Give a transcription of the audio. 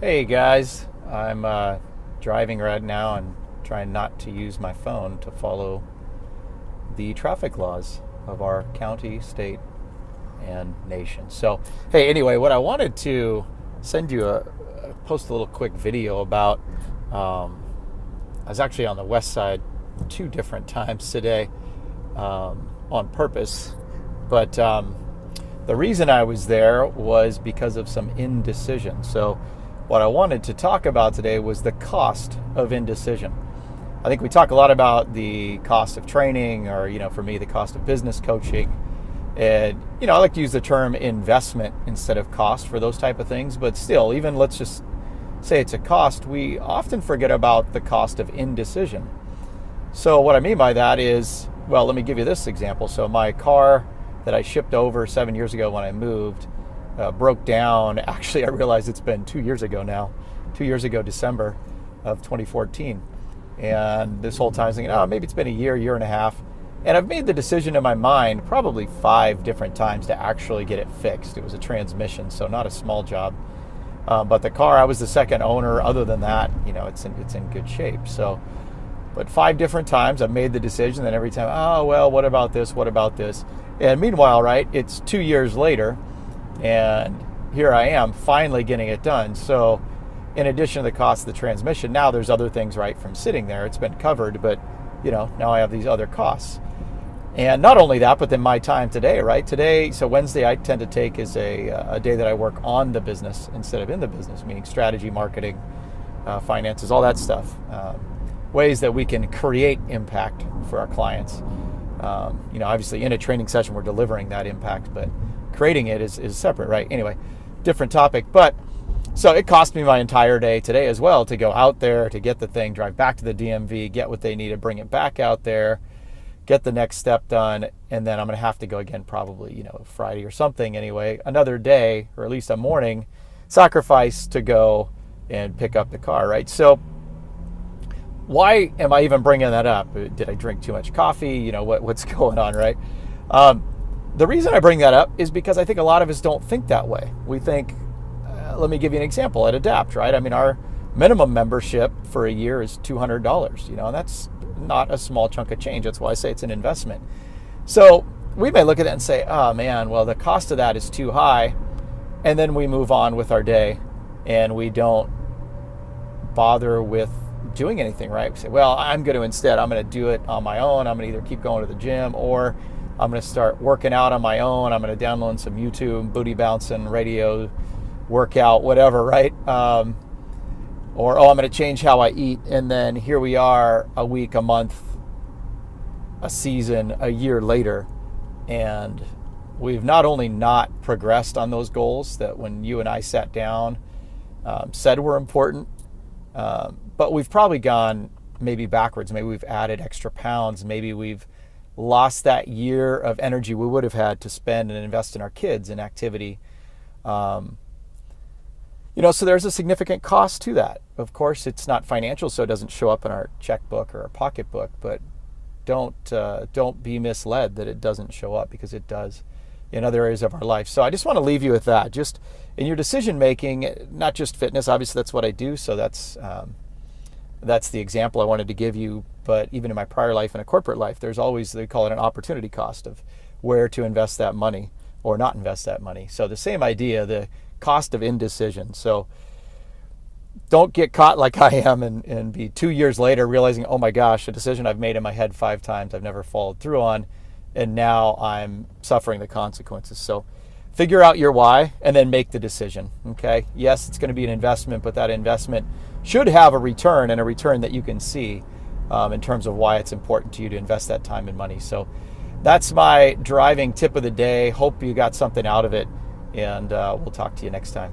Hey guys, I'm driving right now and trying not to use my phone to follow the traffic laws of our county, state, and nation. So, hey, anyway, what I wanted to send you post a little quick video about. I was actually on the west side two different times today on purpose, but the reason I was there was because of some indecision. So, what I wanted to talk about today was the cost of indecision. I think we talk a lot about the cost of training, or, for me, the cost of business coaching. And, I like to use the term investment instead of cost for those type of things. But still, even let's just say it's a cost, we often forget about the cost of indecision. So what I mean by that is, well, let me give you this example. So my car that I shipped over 7 years ago when I moved broke down. Actually, I realized it's been 2 years ago now. 2 years ago, December of 2014. And this whole time I was thinking, maybe it's been a year and a half. And I've made the decision in my mind probably 5 different times to actually get it fixed. It was a transmission, so not a small job. But the car, I was the second owner. Other than that, it's in good shape. So, but 5 different times I've made the decision. Then every time, what about this? What about this? And meanwhile, right, it's 2 years later, and here I am finally getting it done. So in addition to the cost of the transmission, now there's other things, right, from sitting there. It's been covered, but now I have these other costs. And not only that, but then my time today, right? Today, so Wednesday I tend to take is a day that I work on the business instead of in the business, meaning strategy, marketing, finances, all that stuff. Ways that we can create impact for our clients. Obviously in a training session we're delivering that impact, but creating it is separate, right? Anyway, different topic. But so it cost me my entire day today as well to go out there, to get the thing, drive back to the DMV, get what they needed, bring it back out there, get the next step done, and then I'm going to have to go again probably, Friday or something anyway, another day, or at least a morning sacrifice to go and pick up the car, right? So why am I even bringing that up? Did I drink too much coffee? What's going on, right? The reason I bring that up is because I think a lot of us don't think that way. We think, let me give you an example at Adapt, right? I mean, our minimum membership for a year is $200, and that's not a small chunk of change. That's why I say it's an investment. So we may look at that and say, oh man, well, the cost of that is too high. And then we move on with our day and we don't bother with doing anything, right? We say, well, I'm going to do it on my own. I'm going to either keep going to the gym, or I'm going to start working out on my own. I'm going to download some YouTube, booty bouncing, radio, workout, whatever, right? Or, I'm going to change how I eat. And then here we are a week, a month, a season, a year later. And we've not only not progressed on those goals that when you and I sat down, said were important, but we've probably gone maybe backwards. Maybe we've added extra pounds. Maybe we've lost that year of energy we would have had to spend and invest in our kids in activity. So there's a significant cost to that. Of course, it's not financial, so it doesn't show up in our checkbook or our pocketbook, but don't be misled that it doesn't show up, because it does in other areas of our life. So I just want to leave you with that. Just in your decision making, not just fitness, obviously that's what I do, so that's the example I wanted to give you. But even in my prior life and a corporate life, there's always, they call it an opportunity cost of where to invest that money or not invest that money. So the same idea, the cost of indecision. So don't get caught like I am and be 2 years later realizing, oh my gosh, a decision I've made in my head 5 times I've never followed through on, and now I'm suffering the consequences. So figure out your why and then make the decision, okay? Yes, it's going to be an investment, but that investment should have a return, and a return that you can see in terms of why it's important to you to invest that time and money. So that's my driving tip of the day. Hope you got something out of it, and we'll talk to you next time.